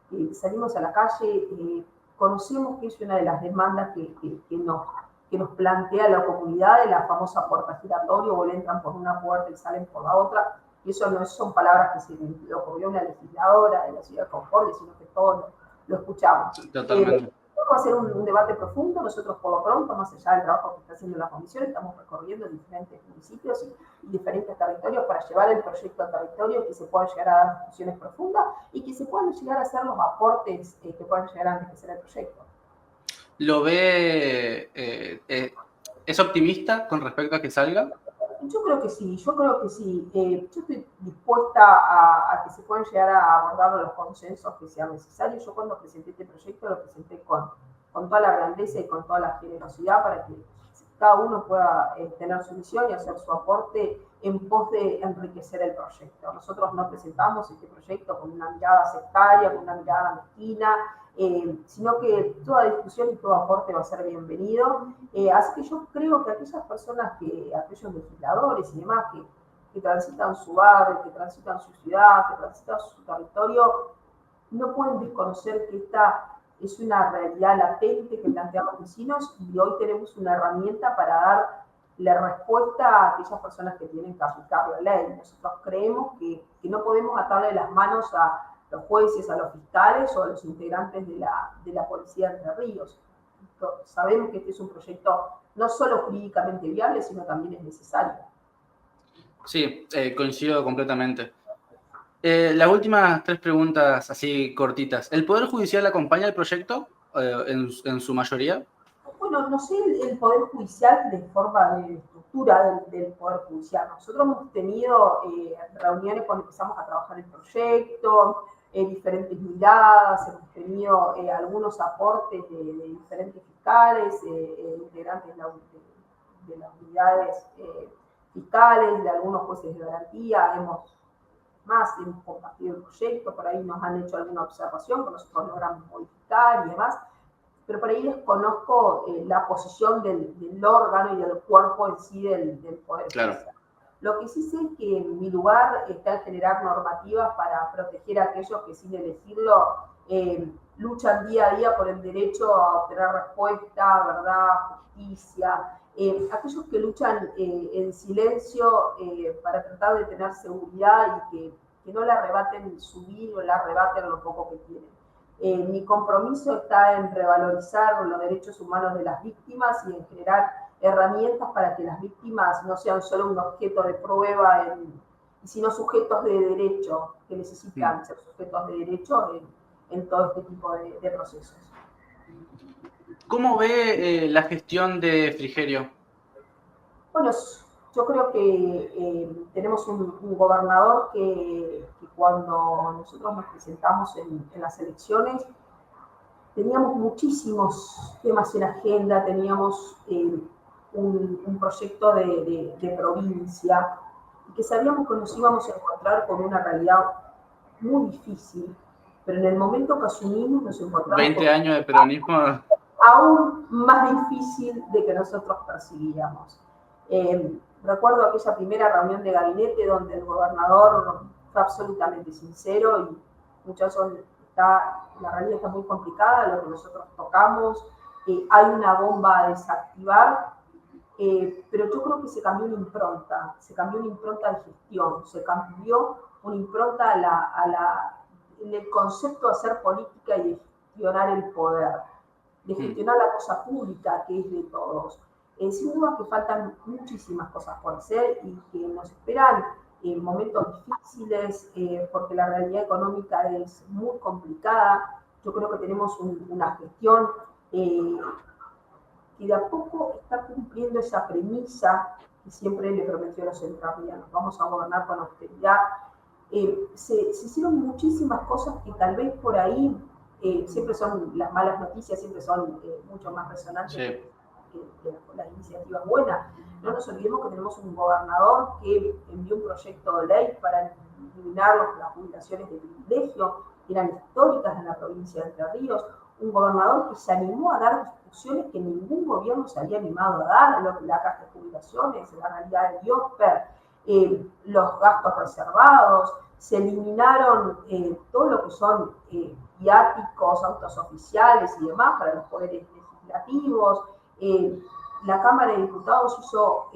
que salimos a la calle conocemos que es una de las demandas que nos plantea la comunidad de la famosa puerta giratoria, o entran por una puerta y salen por la otra. Y eso no son palabras que se le ocurrió a una legisladora de la ciudad de Concordia, sino que todos lo escuchamos. Totalmente. Va a ser un debate profundo. Nosotros, por lo pronto, más allá del trabajo que está haciendo la comisión, estamos recorriendo diferentes municipios y diferentes territorios para llevar el proyecto al territorio, que se puedan llegar a dar discusiones profundas y que se puedan llegar a hacer los aportes que puedan llegar a enriquecer el proyecto. ¿Lo ve, es optimista con respecto a que salga? Yo creo que sí. Yo estoy dispuesta a que se puedan llegar a abordar los consensos que sean necesarios. Yo cuando presenté este proyecto lo presenté con toda la grandeza y con toda la generosidad para que cada uno pueda tener su visión y hacer su aporte en pos de enriquecer el proyecto. Nosotros no presentamos este proyecto con una mirada sectaria, con una mirada mezquina, sino que toda discusión y todo aporte va a ser bienvenido. Así que yo creo que aquellos legisladores y demás que transitan su barrio, que transitan su ciudad, que transitan su territorio, no pueden desconocer que esta es una realidad latente que plantean los vecinos y hoy tenemos una herramienta para darle respuesta a aquellas personas que tienen que aplicar la ley. Nosotros creemos que no podemos atarle las manos a los jueces, a los fiscales o a los integrantes de la Policía de Entre Ríos. Sabemos que este es un proyecto no solo jurídicamente viable, sino también es necesario. Sí, coincido completamente. Las últimas 3 preguntas así cortitas. ¿El Poder Judicial acompaña el proyecto en su mayoría? Bueno, no sé el Poder Judicial de forma de estructura del Poder Judicial. Nosotros hemos tenido reuniones cuando empezamos a trabajar el proyecto, diferentes miradas, hemos tenido algunos aportes de diferentes fiscales, integrantes de las unidades fiscales, de algunos jueces de garantía, hemos compartido el proyecto, por ahí nos han hecho alguna observación que nosotros logramos modificar y demás, pero por ahí desconozco la posición del órgano y del cuerpo en sí del Poder Judicial. Claro. Lo que sí sé es que mi lugar está en generar normativas para proteger a aquellos que sin elegirlo luchan día a día por el derecho a obtener respuesta, verdad, justicia, aquellos que luchan en silencio para tratar de tener seguridad y que que no le arrebaten su vida o le arrebaten lo poco que tienen. Mi compromiso está en revalorizar los derechos humanos de las víctimas y en generar herramientas para que las víctimas no sean solo un objeto de prueba, sino sujetos de derecho, que necesitan ser sujetos de derecho en todo este tipo de procesos. ¿Cómo ve la gestión de Frigerio? Bueno, yo creo que tenemos un gobernador que cuando nosotros nos presentamos en las elecciones, teníamos muchísimos temas en agenda, teníamos un proyecto de provincia, y que sabíamos que nos íbamos a encontrar con una realidad muy difícil, pero en el momento que asumimos nos encontramos 20 años de peronismo. Aún más difícil de que nosotros percibíamos. Recuerdo aquella primera reunión de gabinete donde el gobernador fue absolutamente sincero y muchachos, la realidad está muy complicada, lo que nosotros tocamos, hay una bomba a desactivar, pero yo creo que se cambió una impronta de gestión, se cambió una impronta en el concepto de hacer política y de gestionar el poder, de gestionar la cosa pública que es de todos. Sin duda que faltan muchísimas cosas por hacer y que nos esperan momentos difíciles porque la realidad económica es muy complicada. Yo creo que tenemos una gestión que de a poco está cumpliendo esa premisa que siempre le prometió a los entrerrianos: vamos a gobernar con austeridad. Se hicieron muchísimas cosas que tal vez por ahí siempre son las malas noticias, siempre son mucho más resonantes que las iniciativas buenas. No nos olvidemos que tenemos un gobernador que envió un proyecto de ley para eliminar las jubilaciones de privilegio, que eran históricas en la provincia de Entre Ríos, un gobernador que se animó a dar discusiones que ningún gobierno se había animado a dar, la caja de jubilaciones, la realidad de Biosper, los gastos reservados, se eliminaron todo lo que son viáticos, autos oficiales y demás para los poderes legislativos. La Cámara de Diputados hizo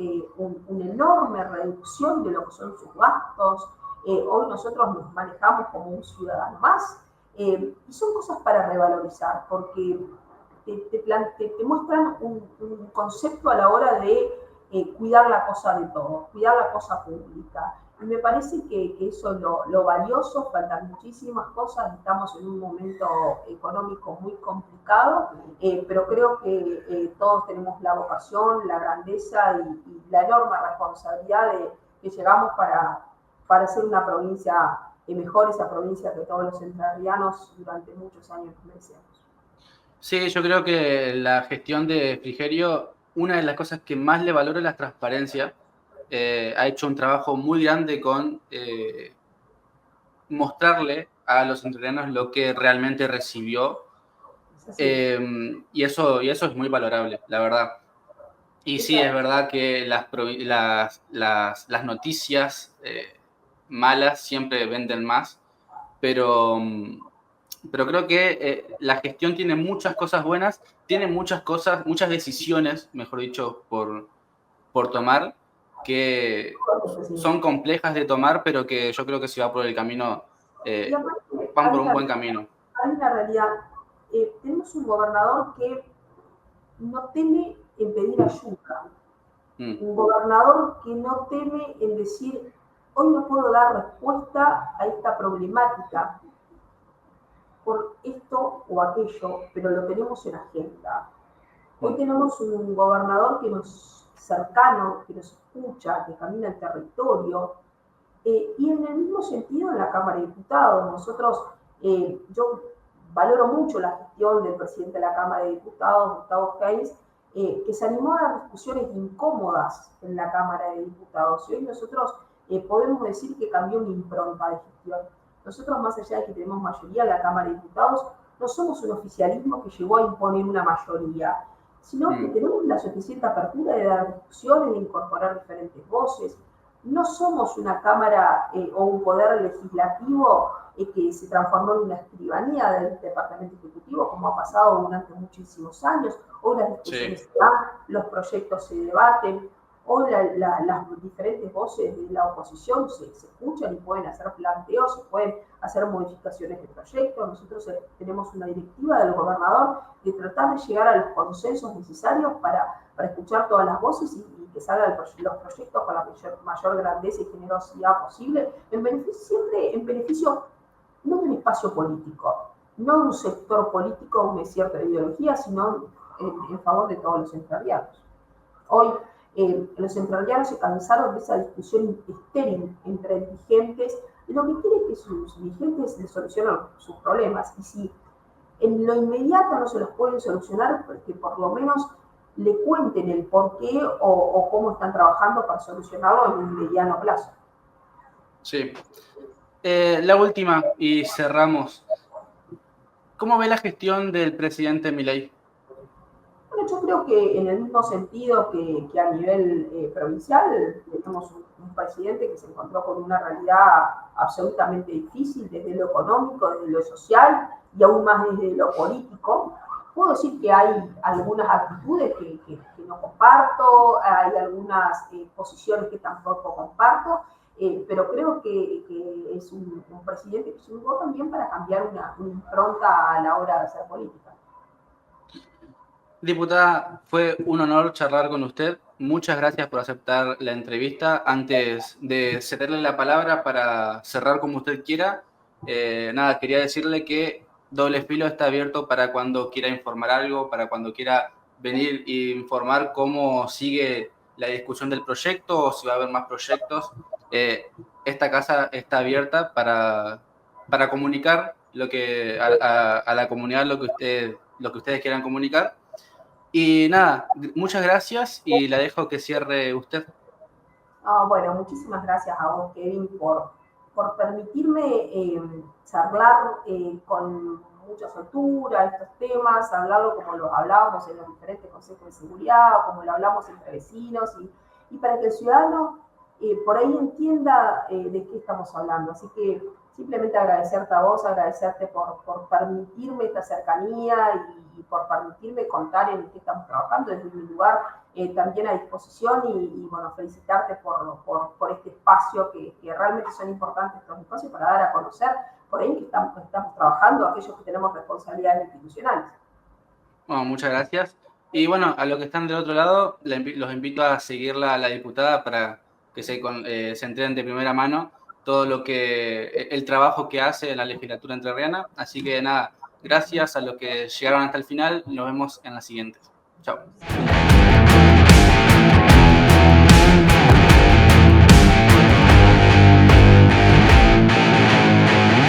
una enorme reducción de lo que son sus gastos. Hoy nosotros nos manejamos como un ciudadano más. Y son cosas para revalorizar, porque te muestran un concepto a la hora de cuidar la cosa de todos, cuidar la cosa pública. Y me parece que eso es lo valioso. Faltan muchísimas cosas, estamos en un momento económico muy complicado, pero creo que todos tenemos la vocación, la grandeza y la enorme responsabilidad de que llegamos para ser una provincia mejor, esa provincia que todos los entrerrianos durante muchos años merecemos. Sí, yo creo que la gestión de Frigerio, una de las cosas que más le valoro es la transparencia. Ha hecho un trabajo muy grande con mostrarle a los entrerrianos lo que realmente recibió. Y eso es muy valorable, la verdad. Y sí, es verdad que las noticias malas siempre venden más, pero creo que la gestión tiene muchas cosas buenas, tiene muchas decisiones, mejor dicho, por tomar, que son complejas de tomar, pero que yo creo que si va por el camino, van por un buen camino. Hay una realidad. Tenemos un gobernador que no teme en pedir ayuda. Un gobernador que no teme en decir: hoy no puedo dar respuesta a esta problemática por esto o aquello, pero lo tenemos en agenda. Hoy tenemos un gobernador que nos cercano, que nos escucha, que camina el territorio, y en el mismo sentido en la Cámara de Diputados. Nosotros, yo valoro mucho la gestión del presidente de la Cámara de Diputados, Gustavo Hayes, que se animó a dar discusiones incómodas en la Cámara de Diputados. Y hoy nosotros podemos decir que cambió una impronta de gestión. Nosotros, más allá de que tenemos mayoría en la Cámara de Diputados, no somos un oficialismo que llegó a imponer una mayoría, sino que tenemos la suficiente apertura de dar discusiones, de incorporar diferentes voces. No somos una Cámara o un poder legislativo que se transformó en una escribanía del Departamento Ejecutivo, como ha pasado durante muchísimos años. Hoy las discusiones se dan, los proyectos se debaten. Hoy las diferentes voces de la oposición se escuchan y pueden hacer planteos, se pueden hacer modificaciones de proyectos. Nosotros tenemos una directiva del gobernador de tratar de llegar a los consensos necesarios para escuchar todas las voces y que salgan los proyectos con la mayor grandeza y generosidad posible, siempre en beneficio no de un espacio político, no de un sector político o una cierta ideología, sino en favor de todos los entrerrianos. Hoy los entrerrianos se cansaron de esa discusión estéril entre dirigentes. Lo que quieren es que sus dirigentes les solucionen sus problemas. Y si en lo inmediato no se los pueden solucionar, pues que por lo menos le cuenten el por qué o cómo están trabajando para solucionarlo en un mediano plazo. Sí. La última, y cerramos. ¿Cómo ve la gestión del presidente Milei? Bueno, yo creo que en el mismo sentido que a nivel provincial, tenemos un presidente que se encontró con una realidad absolutamente difícil desde lo económico, desde lo social y aún más desde lo político. Puedo decir que hay algunas actitudes que no comparto, hay algunas posiciones que tampoco comparto, pero creo que es un presidente que llegó también para cambiar una impronta a la hora de hacer política. Diputada, fue un honor charlar con usted. Muchas gracias por aceptar la entrevista. Antes de cederle la palabra para cerrar como usted quiera, quería decirle que Doble Filo está abierto para cuando quiera informar algo, para cuando quiera venir e informar cómo sigue la discusión del proyecto o si va a haber más proyectos. Esta casa está abierta para comunicar a la comunidad lo que ustedes quieran comunicar. Y nada, muchas gracias y la dejo que cierre usted. Bueno, muchísimas gracias a vos, Kevin, por permitirme charlar con mucha soltura estos temas, hablarlo como lo hablábamos en los diferentes consejos de seguridad, como lo hablamos entre vecinos, y para que el ciudadano por ahí entienda de qué estamos hablando. Así que simplemente agradecerte a vos, agradecerte por permitirme esta cercanía y por permitirme contar en qué estamos trabajando desde mi lugar también a disposición y bueno, felicitarte por este espacio que realmente son importantes estos espacios para dar a conocer por ahí que estamos trabajando aquellos que tenemos responsabilidades institucionales. Bueno, muchas gracias. Y bueno, a los que están del otro lado, los invito a seguirla a la diputada para que se enteren de primera mano todo el trabajo que hace en la legislatura entrerriana. Así que nada, gracias a los que llegaron hasta el final. Nos vemos en la siguiente. Chao.